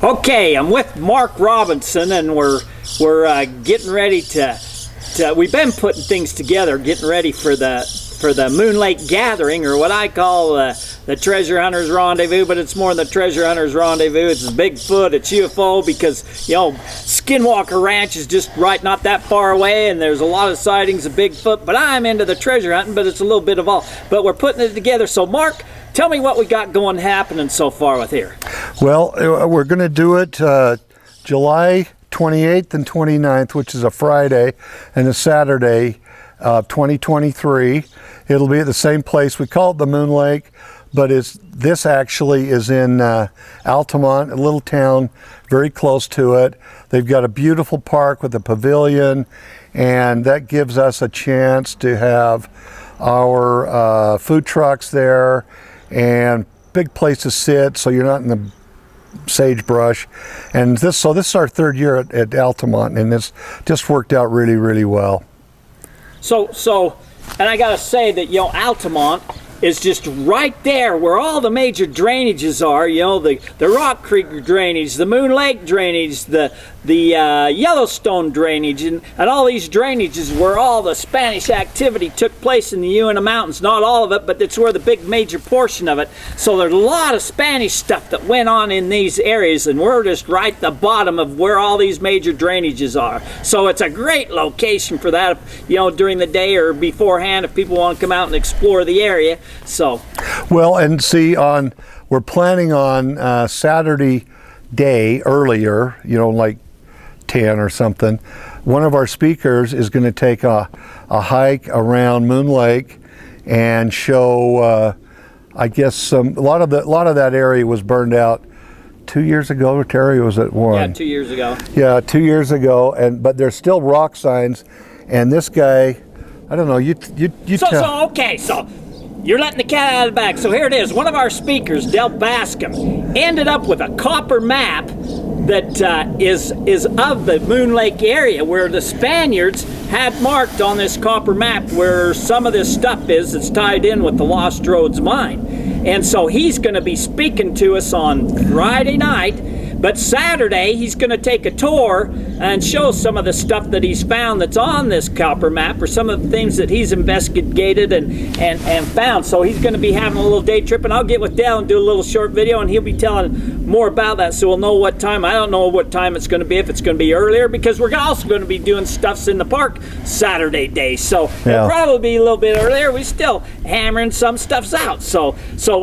Okay, I'm with Mark Robinson, and we're getting ready to we've been putting things together, getting ready for the Moon Lake Gathering, or what I call the Treasure Hunters Rendezvous, but it's more than the Treasure Hunters Rendezvous. It's Bigfoot, it's UFO, because, you know, Skinwalker Ranch is just not that far away, and there's a lot of sightings of Bigfoot, but I'm into the treasure hunting, but it's a little bit of all. But we're putting it together. So, Mark, tell me what we got going happening so far with here. Well, we're going to do it July 28th and 29th, which is a Friday and a Saturday, 2023. It'll be at the same place. We call it the Moon Lake, but this actually is in Altamont, a little town very close to it. They've got a beautiful park with a pavilion, and that gives us a chance to have our food trucks there and big place to sit, so you're not in the sagebrush. And this is our third year at Altamont, and it's just worked out really, really well. So, and I gotta say that, you know, Altamont is just right there where all the major drainages are. You know, the Rock Creek drainage, the Moon Lake drainage, the Yellowstone drainage, and all these drainages where all the Spanish activity took place in the Uinta Mountains. Not all of it, but it's where the big major portion of it. So there's a lot of Spanish stuff that went on in these areas, and we're just right at the bottom of where all these major drainages are. So it's a great location for that, you know, during the day or beforehand if people want to come out and explore the area. So, well, and see, we're planning on Saturday day earlier, you know, like 10 or something. One of our speakers is going to take a hike around Moon Lake and show, I guess, a lot of that area was burned out 2 years ago. Terry, was it one? Yeah, 2 years ago. Yeah, 2 years ago, but there's still rock signs. And this guy, I don't know. You tell. Okay, so you're letting the cat out of the bag. So here it is. One of our speakers, Del Bascom, ended up with a copper map that is of the Moon Lake area, where the Spaniards had marked on this copper map where some of this stuff is that's tied in with the Lost Roads mine. And so he's going to be speaking to us on Friday night. But Saturday, he's going to take a tour and show some of the stuff that he's found that's on this copper map, or some of the things that he's investigated and found. So he's going to be having a little day trip, and I'll get with Dale and do a little short video, and he'll be telling more about that, so we'll know what time. I don't know what time it's going to be, if it's going to be earlier, because we're also going to be doing stuffs in the park Saturday day. So it'll probably be a little bit earlier. We're still hammering some stuffs out. So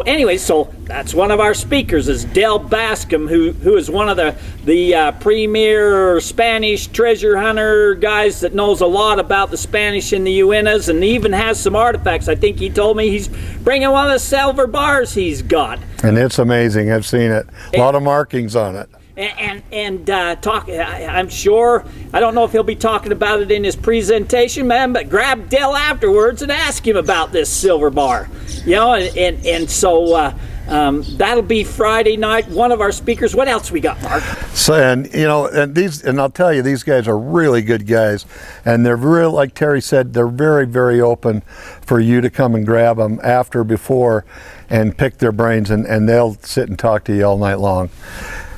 anyway, so that's one of our speakers, is Del Bascom, who is one of the premier Spanish treasure hunter guys that knows a lot about the Spanish in the Uintas, and even has some artifacts. I think he told me he's bringing one of the silver bars he's got. And it's amazing. I've seen it. A lot of markings on it. And I'm sure, I don't know if he'll be talking about it in his presentation, man, but grab Del afterwards and ask him about this silver bar. You know, and so that'll be Friday night. One of our speakers. What else we got, Mark? So, and you know, and I'll tell you, these guys are really good guys, and they're real. Like Terry said, they're very, very open for you to come and grab them after, before, and pick their brains, and they'll sit and talk to you all night long.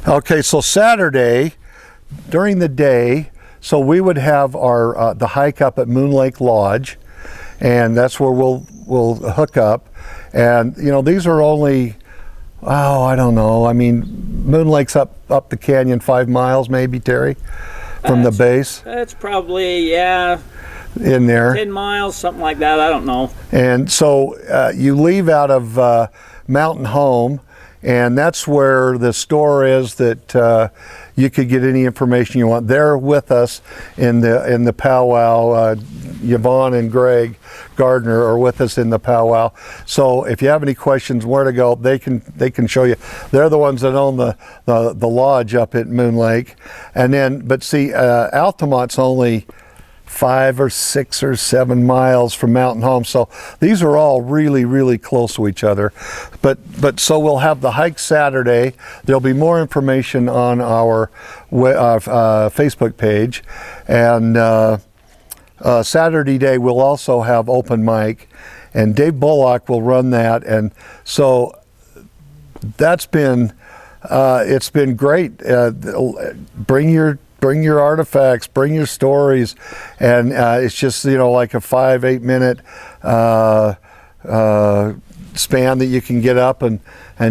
Okay, so Saturday during the day, so we would have our the hike up at Moon Lake Lodge, and that's where we'll hook up. And you know, these are only, I don't know. I mean, Moon Lake's up the canyon 5 miles, maybe, Terry, from the base. That's probably, yeah, in there 10 miles, something like that. I don't know. And so you leave out of Mountain Home, and that's where the store is that you could get any information you want. They're with us in the powwow. Yvonne and Greg Gardner are with us in the powwow. So if you have any questions where to go, they can show you. They're the ones that own the lodge up at Moon Lake. And then, but see, Altamont's only 5 or 6 or 7 miles from Mountain Home, so these are all really, really close to each other. But so we'll have the hike Saturday. There'll be more information on our Facebook page, and Saturday day we'll also have open mic, and Dave Bullock will run that. And so that's been It's been great. Bring your artifacts, bring your stories, and it's just, you know, like a 5-8 minute span that you can get up and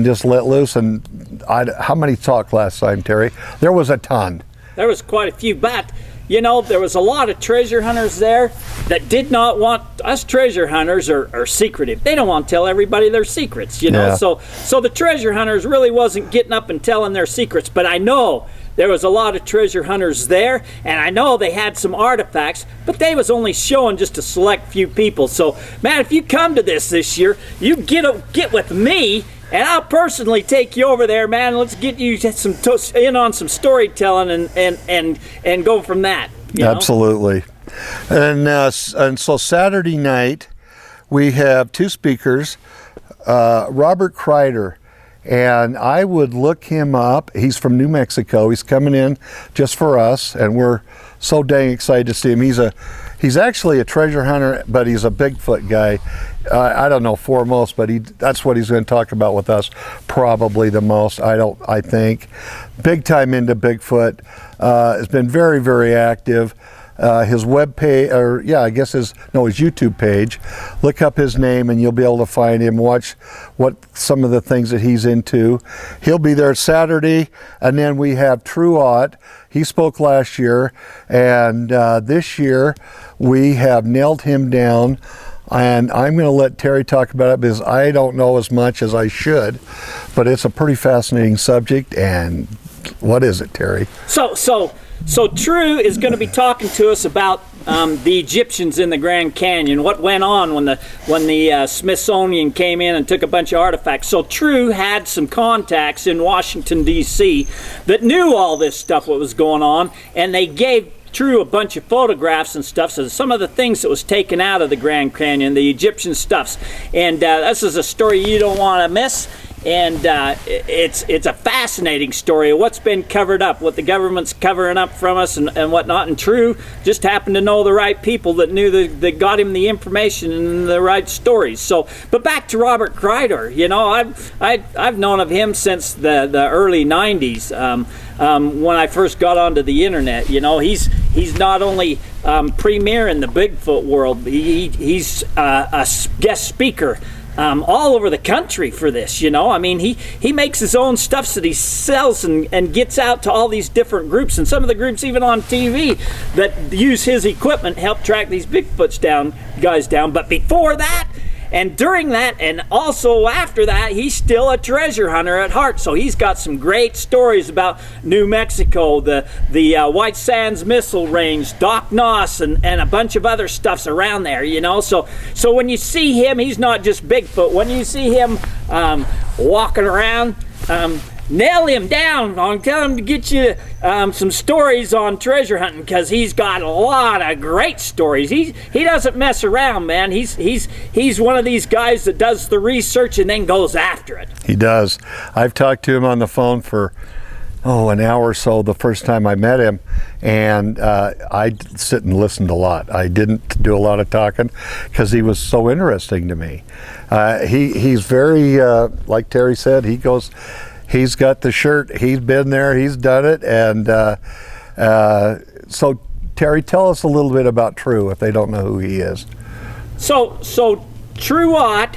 just let loose. And how many talked last time, Terry? There was a ton. There was quite a few, but you know, there was a lot of treasure hunters there that did not want us. Treasure hunters are secretive. They don't want to tell everybody their secrets, you know. Yeah. So the treasure hunters really wasn't getting up and telling their secrets. But I know there was a lot of treasure hunters there, and I know they had some artifacts, but they was only showing just a select few people. So, man, if you come to this year, you get with me, and I'll personally take you over there, man. Let's get you in on some storytelling and go from that. You know? Absolutely. And so Saturday night, we have 2 speakers, Robert Kreider. And I would look him up. He's from New Mexico. He's coming in just for us, and we're so dang excited to see him. He's actually a treasure hunter, but he's a Bigfoot guy. I don't know foremost, but that's what he's going to talk about with us probably the most. I think big time into Bigfoot. Has been very, very active. His web page, his YouTube page. Look up his name and you'll be able to find him. Watch some of the things that he's into. He'll be there Saturday, and then we have True Ott. He spoke last year, and this year we have nailed him down. And I'm going to let Terry talk about it because I don't know as much as I should, but it's a pretty fascinating subject. And what is it, Terry? So True is going to be talking to us about the Egyptians in the Grand Canyon, what went on when the Smithsonian came in and took a bunch of artifacts. So True had some contacts in Washington, D.C. that knew all this stuff, what was going on, and they gave True a bunch of photographs and stuff. So some of the things that was taken out of the Grand Canyon, the Egyptian stuffs. And this is a story you don't want to miss. And it's a fascinating story of what's been covered up, what the government's covering up from us and whatnot. And True just happened to know the right people that knew that got him the information and the right stories. So, but back to Robert Kreider. You know, I've known of him since the early '90s. When I first got onto the internet, you know, he's not only premier in the Bigfoot world, he's a guest speaker all over the country for this, you know. I mean, he makes his own stuff that he sells and gets out to all these different groups, and some of the groups even on TV that use his equipment help track these Bigfoots guys down. But before that, and during that, and also after that, he's still a treasure hunter at heart. So he's got some great stories about New Mexico, the White Sands Missile Range, Doc Noss, and a bunch of other stuffs around there, you know. So when you see him, he's not just Bigfoot. When you see him walking around, nail him down. Tell him to get you some stories on treasure hunting, because he's got a lot of great stories. He doesn't mess around, man. He's one of these guys that does the research and then goes after it. He does. I've talked to him on the phone for an hour or so the first time I met him, and I sit and listened a lot. I didn't do a lot of talking because he was so interesting to me. He's very, like Terry said, he's got the shirt, he's been there, he's done it. And so Terry, tell us a little bit about True if they don't know who he is. So True Ott,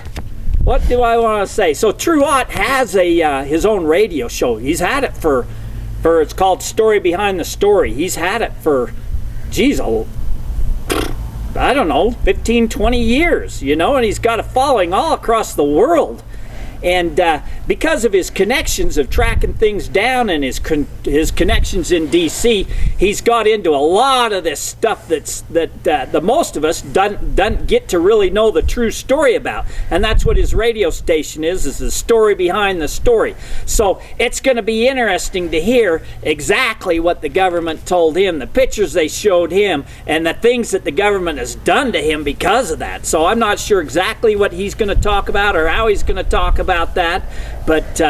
what do I want to say? So True Ott has his own radio show. He's had it for it's called Story Behind the Story. He's had it for, I don't know, 15, 20 years, you know, and he's got a following all across the world. And because of his connections of tracking things down and his connections in D.C., he's got into a lot of this stuff that the most of us doesn't get to really know the true story about. And that's what his radio station is the story behind the story. So it's going to be interesting to hear exactly what the government told him, the pictures they showed him, and the things that the government has done to him because of that. So I'm not sure exactly what he's going to talk about or how he's going to talk about that, but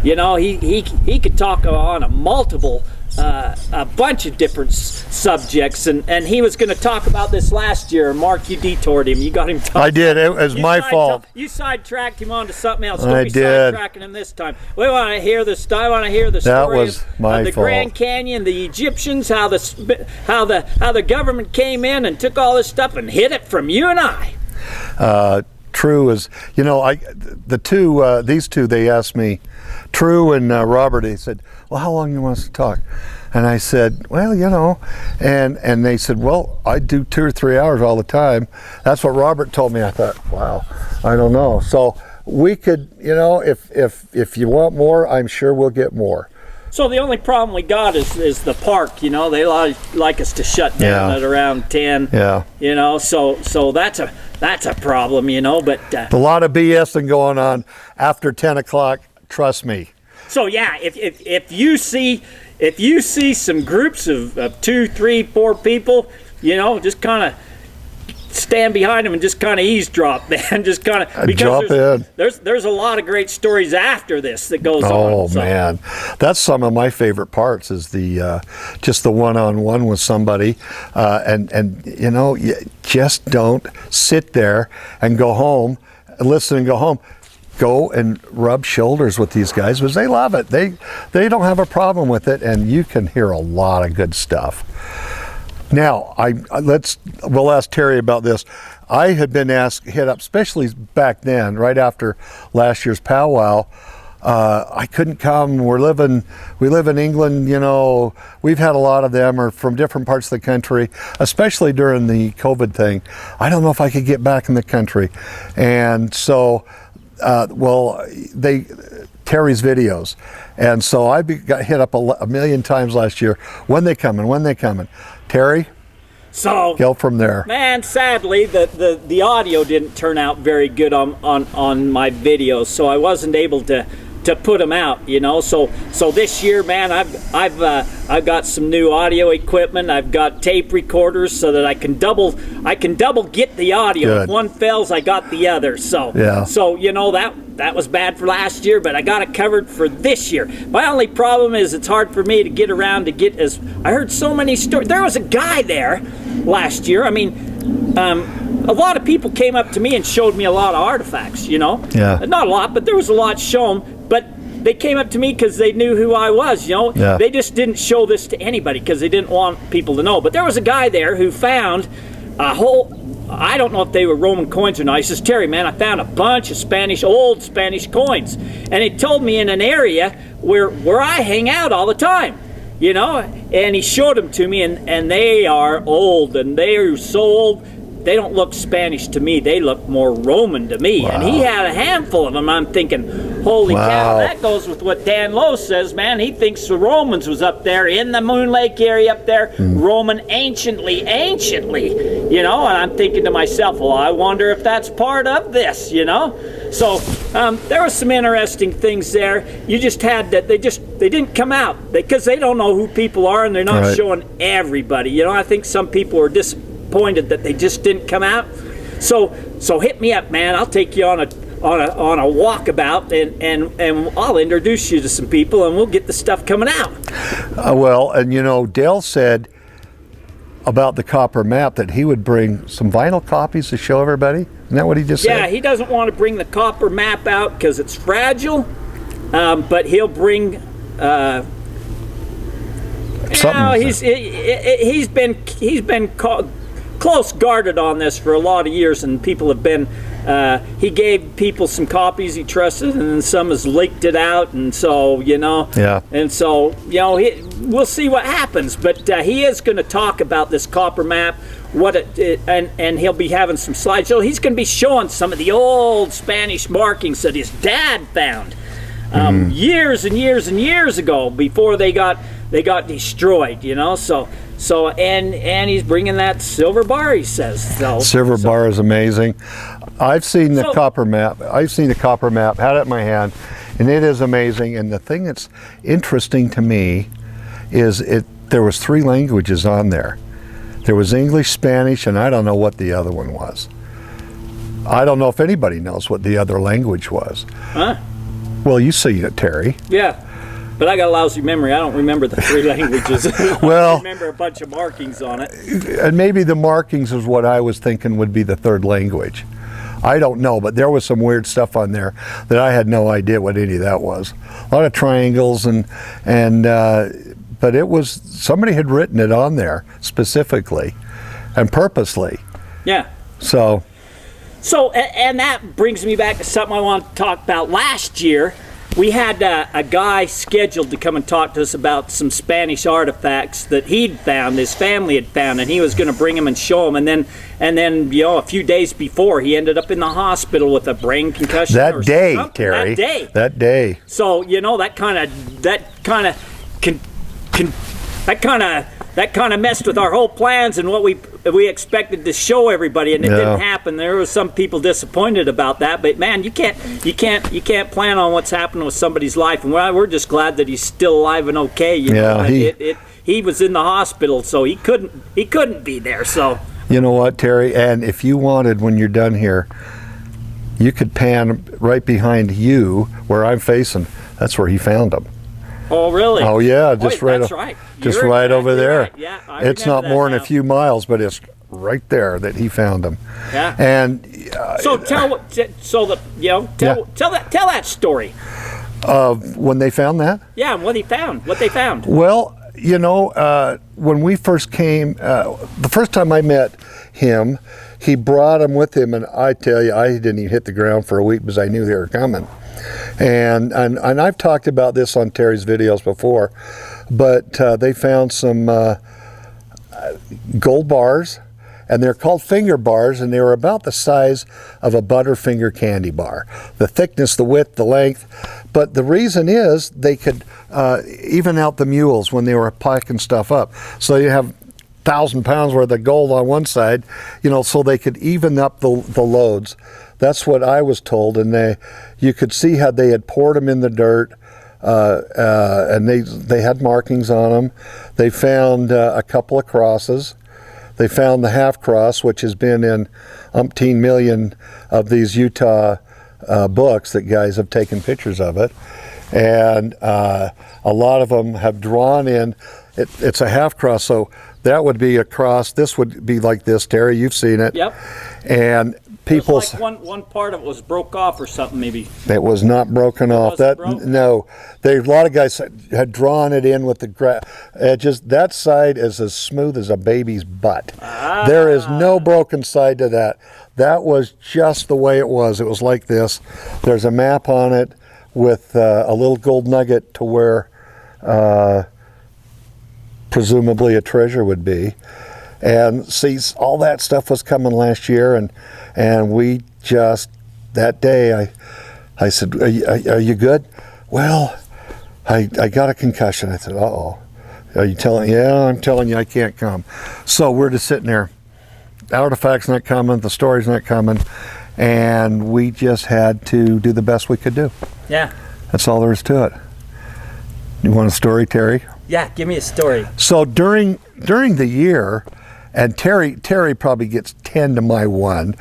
you know, he could talk on a multiple a bunch of different subjects, and he was going to talk about this last year. Mark, you detoured him. You got him talking. I did. It was my fault. You sidetracked him onto something else. I Don't be did. sidetracking him this time. We want to hear this. I want to hear the That story was my of the fault. Grand Canyon, the Egyptians, how the government came in and took all this stuff and hid it from you and I. True is, you know, these two, they asked me, True and Robert, they said, well, how long do you want us to talk? And I said, well, you know, and they said, well, I do 2 or 3 hours all the time. That's what Robert told me. I thought, wow, I don't know. So we could, you know, if you want more, I'm sure we'll get more. So the only problem we got is the park. You know, they like us to shut down at around 10. Yeah. You know, so that's a problem. You know, but a lot of BSing going on after 10 o'clock. Trust me. So yeah, if you see some groups of 2, 3, 4 people, you know, just kind of stand behind them and just kind of eavesdrop, man. Just kind of jump in. There's a lot of great stories after this that goes on. Oh man, that's some of my favorite parts. Is the just the one-on-one with somebody, and you know, you just don't sit there and go home, listen and go home. Go and rub shoulders with these guys because they love it. They don't have a problem with it, and you can hear a lot of good stuff. Now, we'll ask Terry about this. I had been hit up, especially back then, right after last year's powwow. I couldn't come. We live in England. You know, we've had a lot of them, or from different parts of the country, especially during the COVID thing. I don't know if I could get back in the country, and so. Terry's videos, and so I got hit up a million times last year. When they coming? Terry, so go from there. Man, sadly, the audio didn't turn out very good on my videos, so I wasn't able to put them out. You know, so this year, man, I've got some new audio equipment. I've got tape recorders so that I can double get the audio. Good. If one fails, I got the other. So yeah. So you know that was bad for last year, but I got it covered for this year. My only problem is it's hard for me to get around to get as I heard so many stories. There was a guy there last year. I mean, a lot of people came up to me and showed me a lot of artifacts. You know, yeah. Not a lot, but there was a lot shown. But they came up to me because they knew who I was, you know. Yeah. They just didn't show this to anybody because they didn't want people to know. But there was a guy there who found a whole, I don't know if they were Roman coins or not. He says, Terry, man, I found a bunch of old Spanish coins. And he told me in an area where I hang out all the time, you know. And he showed them to me, and they are old, and they are so old. They don't look Spanish to me. They look more Roman to me. Wow. And he had a handful of them. I'm thinking, holy cow, that goes with what Dan Lowe says, man. He thinks the Romans was up there in the Moon Lake area up there, Roman anciently, you know. And I'm thinking to myself, well, I wonder if that's part of this, you know. So there were some interesting things there. You just had that they didn't come out because they don't know who people are, and they're not showing everybody. You know, I think some people were disappointed that they just didn't come out. So hit me up, man. I'll take you on a walkabout, and I'll introduce you to some people, and we'll get the stuff coming out. Well, and you know, Dale said about the copper map that he would bring some vinyl copies to show everybody. Isn't that what he just said? Yeah, he doesn't want to bring the copper map out because it's fragile, but he'll bring. He's been close guarded on this for a lot of years, and people have been. He gave people some copies he trusted, and then some has leaked it out, and so you know. Yeah. And so you know, we'll see what happens. But he is going to talk about this copper map, and he'll be having some slides. So he's going to be showing some of the old Spanish markings that his dad found years and years and years ago before they got destroyed. You know, so and he's bringing that silver bar. He says silver bar is amazing. I've seen the copper map. Had it in my hand, and it is amazing. And the thing that's interesting to me is there was 3 languages on there. There was English, Spanish, and I don't know what the other one was. I don't know if anybody knows what the other language was. Huh? Well, you seen it, Terry. Yeah. But I got a lousy memory. I don't remember the 3 languages. Well, I remember a bunch of markings on it. And maybe the markings is what I was thinking would be the 3rd language. I don't know, but there was some weird stuff on there that I had no idea what any of that was. A lot of triangles but it was, somebody had written it on there specifically and purposely. Yeah. So, and that brings me back to something I want to talk about. Last year, we had a guy scheduled to come and talk to us about some Spanish artifacts that he'd found, his family had found, and he was going to bring them and show them. And then, you know, a few days before, he ended up in the hospital with a brain concussion. That day, Terry. That day. So, you know, that kind of messed with our whole plans and what we expected to show everybody, and it didn't happen. There were some people disappointed about that, but man, you can't plan on what's happening with somebody's life, and we're just glad that he's still alive and okay. You know? He was in the hospital, so he couldn't be there. So you know what, Terry? And if you wanted, when you're done here, you could pan right behind you where I'm facing. That's where he found them. Oh, really? Oh, yeah, just that's right. Just right over there. Right. Yeah, it's not more than a few miles, but it's right there that he found them. Yeah. And so tell that story of when they found that. Yeah, and what they found. Well, you know, when we first came, the first time I met him, he brought them with him, and I tell you, I didn't even hit the ground for a week because I knew they were coming. And I've talked about this on Terry's videos before, but they found some gold bars, and they're called finger bars, and they were about the size of a Butterfinger candy bar. The thickness, the width, the length. But the reason is they could even out the mules when they were packing stuff up. So you have 1,000 pounds worth of gold on one side, you know, so they could even up the loads. That's what I was told, and you could see how they had poured them in the dirt, and they had markings on them. They found a couple of crosses. They found the half cross, which has been in umpteen million of these Utah books that guys have taken pictures of it, and a lot of them have drawn in. It's a half cross, so that would be a cross. This would be like this, Terry. You've seen it. Yep. And people, like one part of it was broke off or something, maybe. It was not broken off. No. A lot of guys had drawn it in with the edges. That side is as smooth as a baby's butt. There is no broken side to that. That was just the way it was. It was like this. There's a map on it with a little gold nugget to where presumably a treasure would be. And see, all that stuff was coming last year, and we just, that day, I said, are you good? Well, I got a concussion. I said, uh-oh. Are you telling? Yeah, I'm telling you I can't come. So we're just sitting there. Artifact's not coming, the story's not coming, and we just had to do the best we could do. Yeah. That's all there is to it. You want a story, Terry? Yeah, give me a story. So during the year, and Terry probably gets 10 to my 1,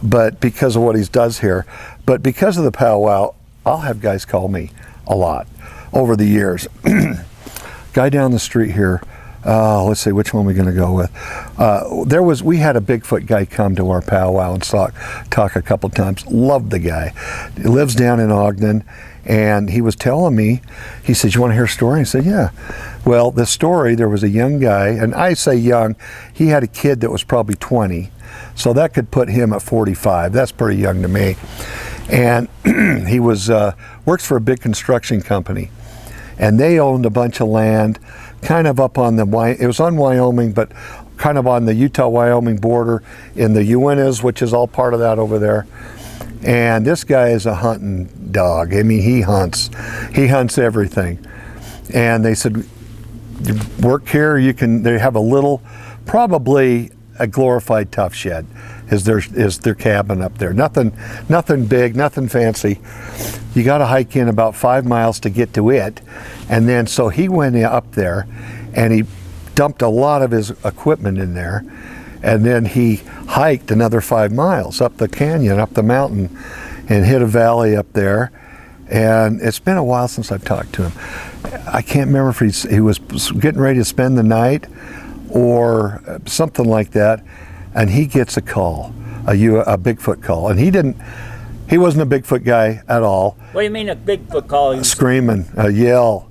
but because of what he does here, but because of the powwow, I'll have guys call me a lot over the years. Guy down the street here, let's see, which one are we going to go with? We had a Bigfoot guy come to our powwow and talk a couple times. Loved the guy. He lives down in Ogden, and he was telling me, he said, you want to hear a story? I said, yeah. Well, the story, there was a young guy, and I say young, he had a kid that was probably 20, so that could put him at 45. That's pretty young to me. And he was works for a big construction company, and they owned a bunch of land kind of up on it was on Wyoming, but kind of on the Utah-Wyoming border in the UNEXPLAINED, which is all part of that over there. And this guy is a hunting dog. I mean, he hunts everything. And they said, you work here, they have a little, probably a glorified tough shed is their cabin up there. Nothing big, nothing fancy. You got to hike in about 5 miles to get to it. And then, so he went up there and he dumped a lot of his equipment in there. And then he hiked another 5 miles up the canyon, up the mountain, and hit a valley up there. And it's been a while since I've talked to him. I can't remember if he was getting ready to spend the night or something like that, and he gets a call, a Bigfoot call, and he wasn't a Bigfoot guy at all. What do you mean a Bigfoot call? Screaming, a yell.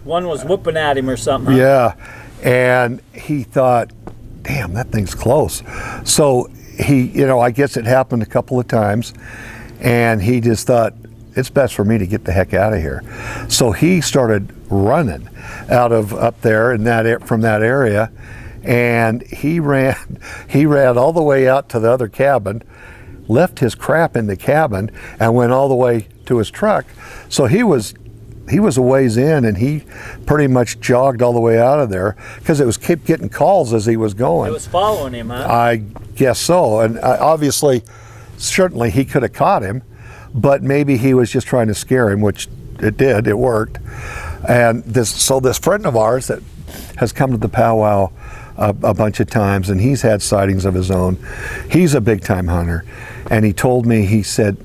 One was whooping at him or something. Huh? Yeah, and he thought, damn, that thing's close. So he, I guess it happened a couple of times, and he just thought, it's best for me to get the heck out of here. So he started running out of up there from that area, and he ran all the way out to the other cabin, left his crap in the cabin, and went all the way to his truck. So he was a ways in, and he pretty much jogged all the way out of there because it was kept getting calls as he was going. It was following him, huh? I guess so, and obviously, certainly he could have caught him, but maybe he was just trying to scare him, which it did. It worked. And this friend of ours that has come to the powwow a bunch of times, and he's had sightings of his own. He's a big-time hunter, and he told me, he said,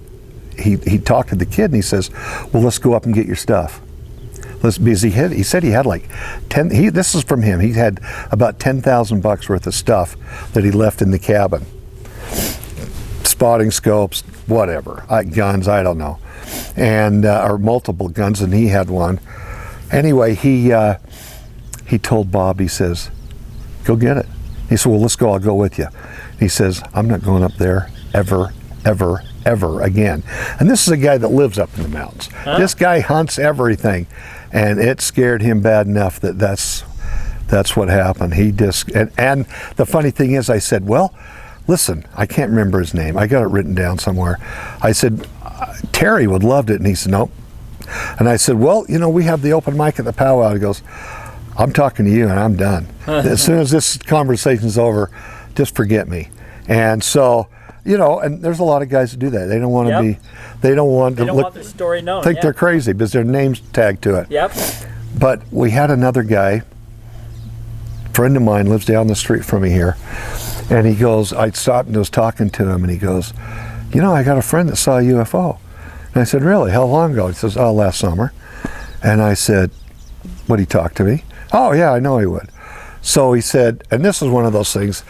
he talked to the kid, and he says, well, let's go up and get your stuff. Because he said he had like 10, this is from him, he had about $10,000 worth of stuff that he left in the cabin. Spotting scopes, whatever, guns, I don't know, and or multiple guns, and he had one. Anyway, he told Bob, he says, go get it. He said, well, let's go, I'll go with you. He says, I'm not going up there ever again. And this is a guy that lives up in the mountains. Huh? This guy hunts everything, and it scared him bad enough that's what happened. He just, and the funny thing is, I said, well, listen, I can't remember his name. I got it written down somewhere. I said, Terry would loved it. And he said, nope. And I said, well, we have the open mic at the powwow. He goes, I'm talking to you and I'm done. As soon as this conversation's over, just forget me. And so, and there's a lot of guys that do that. They don't want to they don't want their story known. Think they're crazy because their name's tagged to it. Yep. But we had another guy, friend of mine, lives down the street from me here. And he goes, I stopped and was talking to him, and he goes, I got a friend that saw a UFO. And I said, really? How long ago? He says, oh, last summer. And I said, would he talk to me? Oh, yeah, I know he would. So he said, and this is one of those things,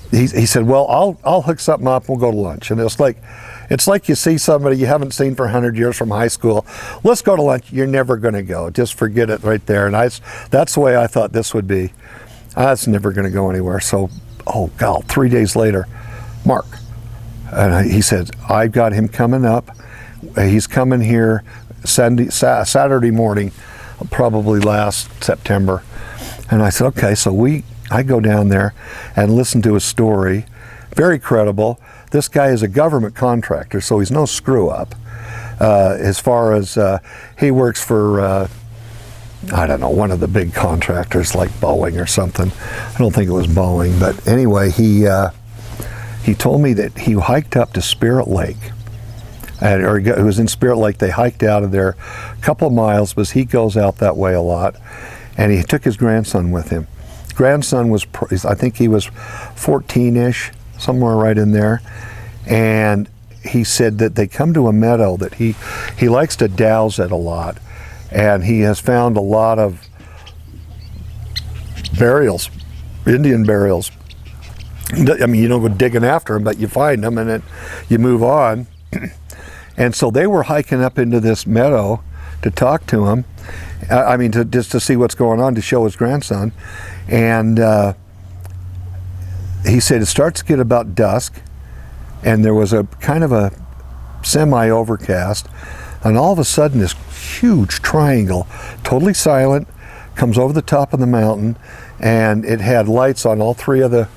he said, well, I'll hook something up and we'll go to lunch. And it's like you see somebody you haven't seen for 100 years from high school. Let's go to lunch. You're never going to go. Just forget it right there. And that's the way I thought this would be. It's never going to go anywhere. So, oh God, 3 days later, Mark. And he said, I've got him coming up. He's coming here Saturday morning, probably last September. And I said, okay. So I go down there and listen to his story. Very credible. This guy is a government contractor, so he's no screw up. As far as he works for, I don't know, one of the big contractors like Boeing or something. I don't think it was Boeing, but anyway, he told me that he hiked up to Spirit Lake. Or he was in Spirit Lake. They hiked out of there a couple of miles because he goes out that way a lot. And he took his grandson with him. Grandson was, I think he was 14-ish, somewhere right in there. And he said that they come to a meadow that he likes to douse at a lot. And he has found a lot of burials, Indian burials. I mean, you don't go digging after them, but you find them and then you move on. And so they were hiking up into this meadow to talk to him. Just to see what's going on, to show his grandson. And he said it starts to get about dusk, and there was a kind of a semi-overcast, and all of a sudden this huge triangle, totally silent, comes over the top of the mountain, and it had lights on all three of the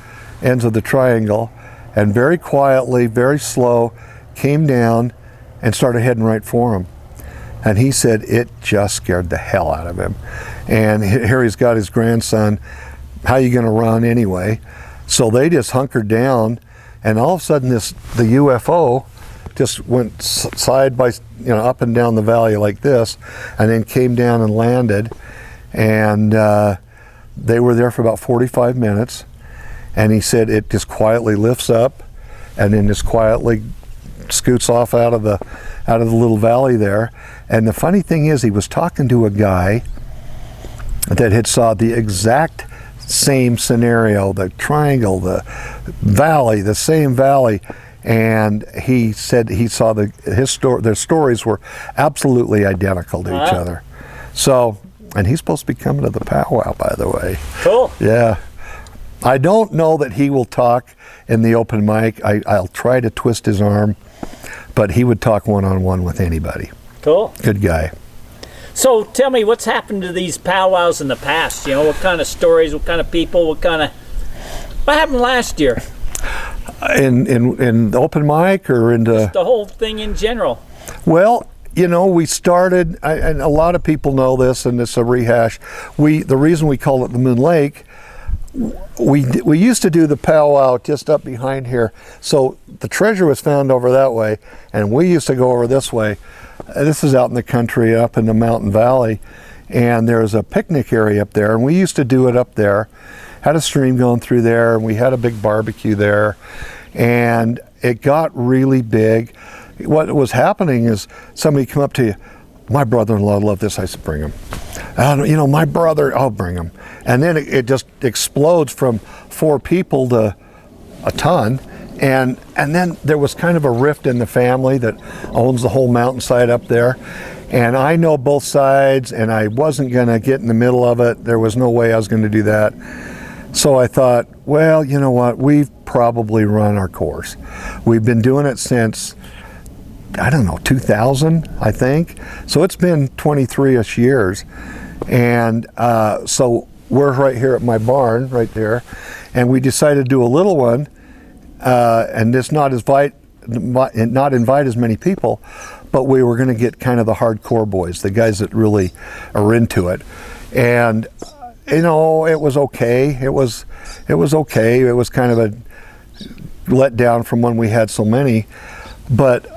ends of the triangle, and very quietly, very slow, came down and started heading right for him. And he said it just scared the hell out of him. And here he's got his grandson. How you going to run anyway? So they just hunkered down, and all of a sudden the UFO just went side by, up and down the valley like this, and then came down and landed. And they were there for about 45 minutes. And he said it just quietly lifts up, and then just quietly scoots off out of the little valley there. And the funny thing is, he was talking to a guy that had saw the exact same scenario, the triangle, the valley, the same valley. And he said he saw their stories were absolutely identical to each other. So, and he's supposed to be coming to the powwow, by the way. Cool. Yeah. I don't know that he will talk in the open mic. I'll try to twist his arm, but he would talk one-on-one with anybody. Cool. Good guy. So tell me, what's happened to these powwows in the past? You know, what kind of stories, what kind of people, what happened last year? In the open mic or into... Just the whole thing in general. Well, you know, we started, and a lot of people know this, and it's a rehash. The reason we call it the Moon Lake, we used to do the powwow just up behind here. So the treasure was found over that way, and we used to go over this way. This is out in the country, up in the mountain valley, and there's a picnic area up there, and we used to do it up there. Had a stream going through there, and we had a big barbecue there, and it got really big. What was happening is somebody come up to you, my brother-in-law loved this. I said, bring him. You know, my brother, I'll bring him. And then it just explodes from 4 people to a ton. And then there was kind of a rift in the family that owns the whole mountainside up there. And I know both sides, and I wasn't going to get in the middle of it. There was no way I was going to do that. So I thought, well, you know what? We've probably run our course. We've been doing it since, I don't know, 2000, I think. So it's been 23-ish years. And so we're right here at my barn, right there. And we decided to do a little one, and just not invite as many people, but we were going to get kind of the hardcore boys, the guys that really are into it. And you know, it was okay. It was okay. It was kind of a letdown from when we had so many. But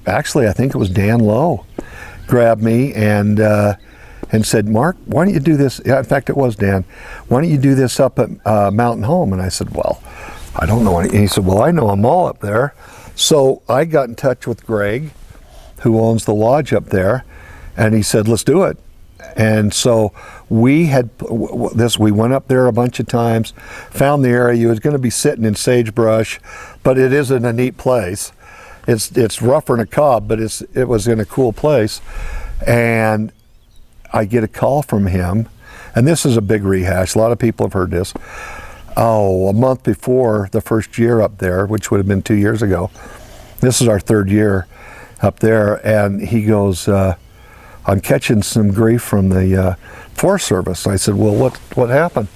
actually, I think it was Dan Lowe grabbed me and said, Mark, why don't you do this? Yeah, in fact, it was Dan. Why don't you do this up at Mountain Home? And I said, well, I don't know any. And he said, well, I know them all up there. So I got in touch with Greg, who owns the lodge up there, and he said, let's do it. And so we went up there a bunch of times, found the area. You was going to be sitting in sagebrush, but it is in a neat place. It's rougher than a cob, but it was in a cool place. And I get a call from him, and this is a big rehash. A lot of people have heard this. A month before the first year up there, which would have been 2 years ago. This is our 3rd year up there, and he goes, I'm catching some grief from the Forest Service. I said, well, what happened?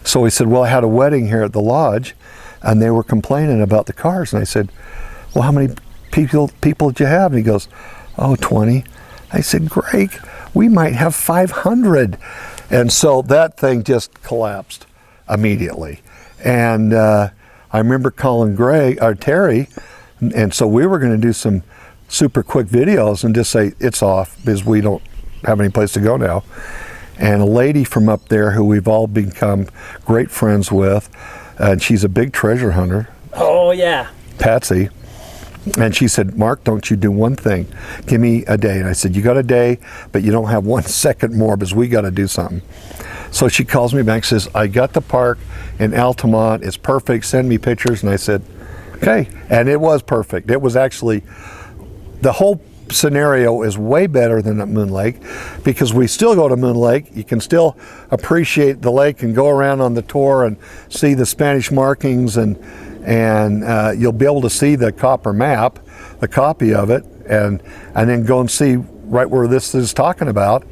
So he said, well, I had a wedding here at the lodge, and they were complaining about the cars. And I said, well, how many people did you have? And he goes, 20. I said, Greg, we might have 500. And so that thing just collapsed immediately. And I remember calling Terry, and so we were going to do some super quick videos and just say it's off because we don't have any place to go now. And a lady from up there who we've all become great friends with, and she's a big treasure hunter. Oh yeah. Patsy. And she said, Mark, don't you do one thing. Give me a day. And I said, you got a day, but you don't have 1 second more because we got to do something. So she calls me back, says, I got the park in Altamont. It's perfect. Send me pictures. And I said, okay. And it was perfect. It was actually, the whole scenario is way better than at Moon Lake because we still go to Moon Lake. You can still appreciate the lake and go around on the tour and see the Spanish markings, and you'll be able to see the copper map, the copy of it, and then go and see right where this is talking about.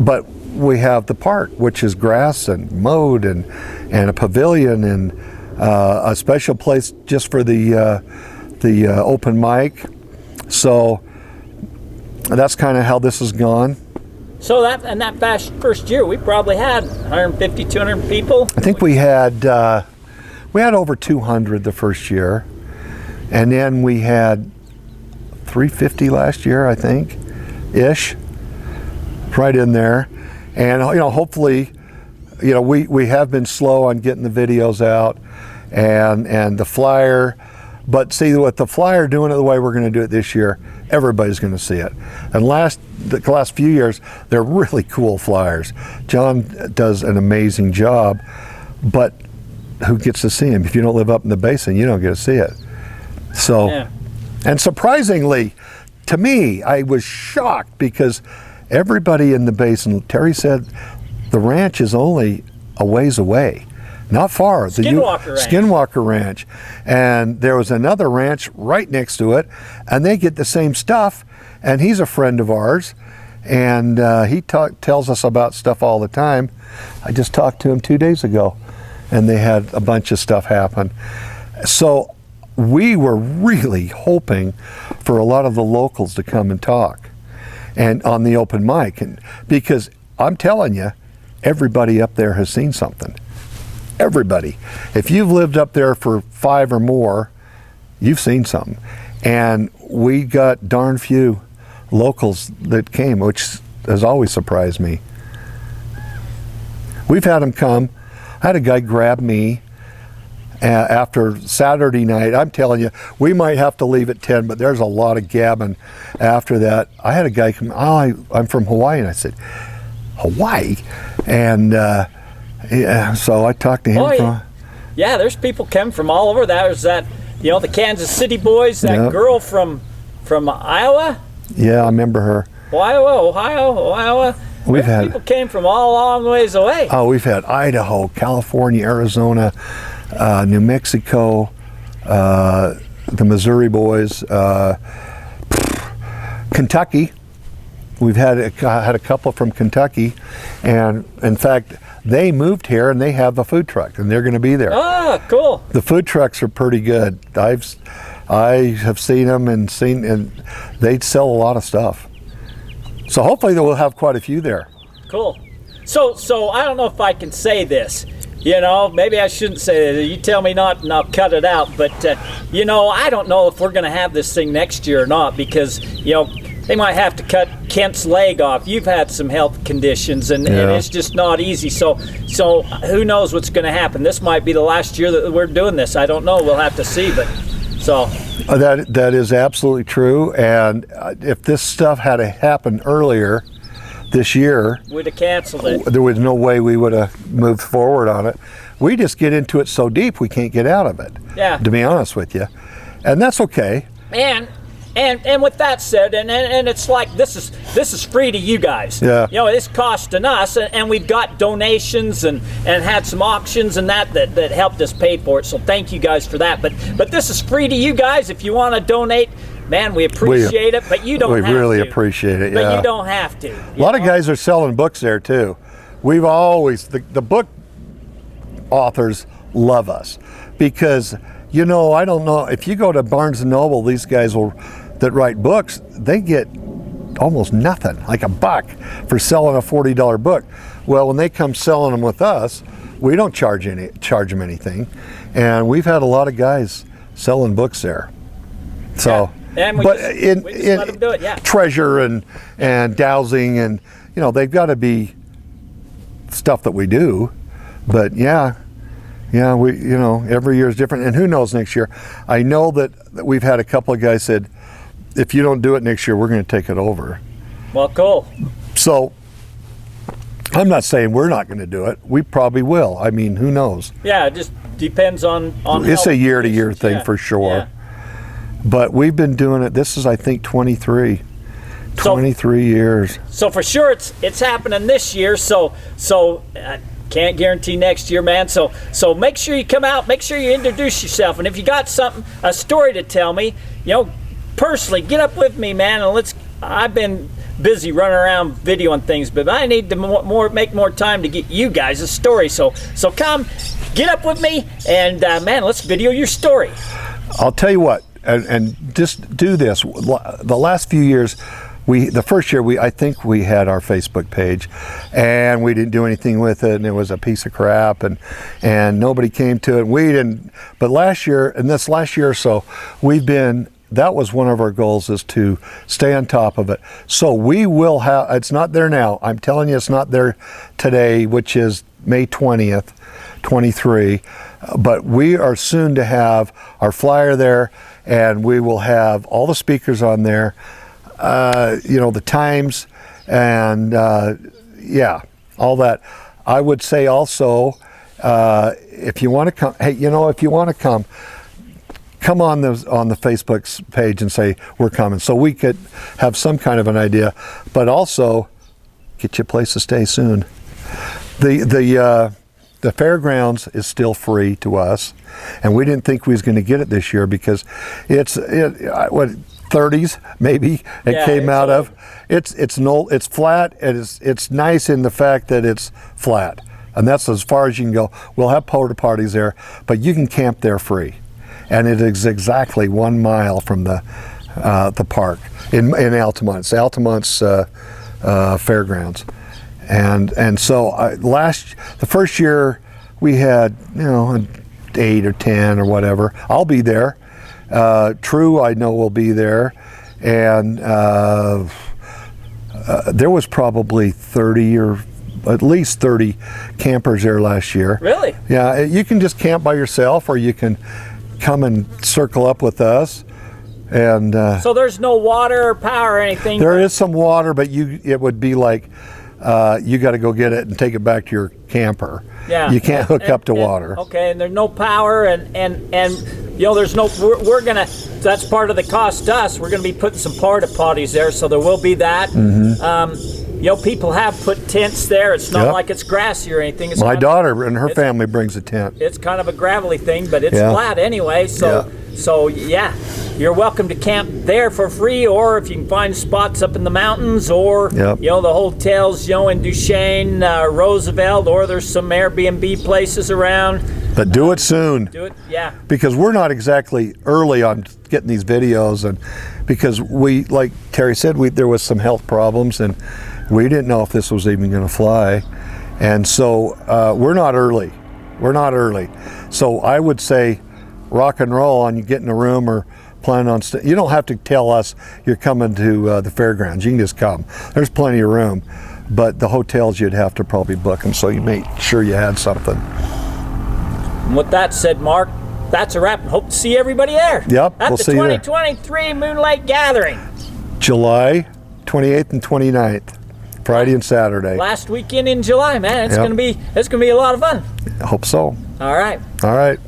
But we have the park, which is grass and mowed, and a pavilion, and a special place just for the open mic. So that's kind of how this has gone. So that first year, we probably had 150, 200 people. I think we had over 200 the first year, and then we had 350 last year, I think, ish, right in there. And hopefully, we have been slow on getting the videos out, and the flyer. But see, with the flyer doing it the way we're going to do it this year, everybody's going to see it. And the last few years, they're really cool flyers. John does an amazing job, but who gets to see them? If you don't live up in the basin, you don't get to see it. So, Yeah. and surprisingly, to me, I was shocked because everybody in the basin, Terry said, the ranch is only a ways away. Not far. Skinwalker Ranch. And there was another ranch right next to it, and they get the same stuff. And he's a friend of ours, and he tells us about stuff all the time. I just talked to him 2 days ago, and they had a bunch of stuff happen. So we were really hoping for a lot of the locals to come and talk, and on the open mic, and because I'm telling you, everybody up there has seen something. Everybody. If you've lived up there for 5 or more, you've seen something. And we got darn few locals that came, which has always surprised me. We've had them come. I had a guy grab me after Saturday night. I'm telling you, we might have to leave at 10, but there's a lot of gabbing after that. I had a guy come, I'm from Hawaii, and I said, Hawaii? And yeah, so I talked to him. Oh, yeah, there's people come from all over. There's that, the Kansas City boys, that girl from Iowa. Yeah, I remember her. Ohio. We've had people came from all long ways away. Oh, we've had Idaho, California, Arizona, New Mexico, the Missouri boys, Kentucky. We've had a couple from Kentucky, and in fact, they moved here and they have a food truck, and they're going to be there. Ah, cool. The food trucks are pretty good. I have seen them and they sell a lot of stuff. So hopefully we'll have quite a few there. Cool. So I don't know if I can say this. Maybe I shouldn't say this. You tell me not, and I'll cut it out. But I don't know if we're going to have this thing next year or not, because they might have to cut Kent's leg off. You've had some health conditions, and it's just not easy. So who knows what's going to happen? This might be the last year that we're doing this. I don't know. We'll have to see. But so that is absolutely true. And if this stuff had happened earlier this year, we'd have canceled it. There was no way we would have moved forward on it. We just get into it so deep we can't get out of it. Yeah. To be honest with you, and that's okay. And with that said, and it's like this is free to you guys. Yeah. It's costing us, and we've got donations and had some auctions and that helped us pay for it. So thank you guys for that. But this is free to you guys. If you want to donate, man, we appreciate it. But you don't have to. We really appreciate it. But you don't have to. A lot of guys are selling books there too. We've always the book authors love us because I don't know if you go to Barnes and Noble, these guys that write books, they get almost nothing, like $1 for selling a $40 book. Well, when they come selling them with us, we don't charge them anything, and we've had a lot of guys selling books there. So, and we just let them do it. Yeah. Treasure and dowsing, and they've got to be stuff that we do, but yeah, we every year is different, and who knows next year. I know that we've had a couple of guys said, if you don't do it next year, we're going to take it over. Well, cool. So I'm not saying we're not going to do it. We probably will. I mean, who knows? Yeah, it just depends on it's a year-to-year thing for sure. Yeah. But we've been doing it. This is, I think, 23 years. So for sure, it's happening this year. So can't guarantee next year, man. So make sure you come out. Make sure you introduce yourself. And if you got a story to tell me, personally, get up with me, man. And I've been busy running around videoing things, but I need to make more time to get you guys a story. So come, get up with me, and man, let's video your story. I'll tell you what, and just do this. The last few years, the first year I think we had our Facebook page, and we didn't do anything with it, and it was a piece of crap, and nobody came to it. We didn't. But this last year or so, we've been that was one of our goals, is to stay on top of it. So we will have, it's not there now. I'm telling you, it's not there today, which is May 20th, 23. But we are soon to have our flyer there, and we will have all the speakers on there, you know, the times, and yeah, all that. I would say also, if you want to come, hey, you know, if you want to come on the Facebook page and say we're coming, so we could have some kind of an idea, but also get you a place to stay soon. The fairgrounds is still free to us, and we didn't think we was going to get it this year because it's what 30s maybe it came out of. It's flat, and it's nice in the fact that it's flat, and that's as far as you can go. We'll have porta potties there, but you can camp there free, and it is exactly 1 mile from the park in Altamont. It's Altamont's fairgrounds. And so the first year we had, you know, 8 or 10 or whatever. I'll be there. True, I know will be there, and there was probably 30 or at least 30 campers there last year. Really? Yeah, you can just camp by yourself, or you can come and circle up with us. And so there's no water or power or anything? There is some water, but it would be like, you got to go get it and take it back to your camper. Yeah. You can't hook up to water. Okay, and there's no power, and you know, there's no, we're gonna, that's part of the cost to us. We're gonna be putting some porta potties there, so there will be that. You know, people have put tents there. It's not like it's grassy or anything. It's my daughter and her family brings a tent. It's kind of a gravelly thing, but it's flat anyway. So yeah, you're welcome to camp there for free, or if you can find spots up in the mountains, or you know, the hotels, you know, in Duchesne, Roosevelt, or there's some Airbnb places around. But do it soon. Do it, yeah. Because we're not exactly early on getting these videos, and because we, like Terry said, there was some health problems, and we didn't know if this was even going to fly, and so we're not early. We're not early. So I would say, rock and roll, and you get in a room or plan on. You don't have to tell us you're coming to the fairgrounds. You can just come. There's plenty of room, but the hotels you'd have to probably book them, so you make sure you had something. And with that said, Mark, that's a wrap. Hope to see everybody there. Yep, at we'll the see you there. 2023 Moon Lake Gathering. July 28th and 29th, Friday and Saturday. Last weekend in July, man. It's gonna be a lot of fun. I hope so. All right. All right.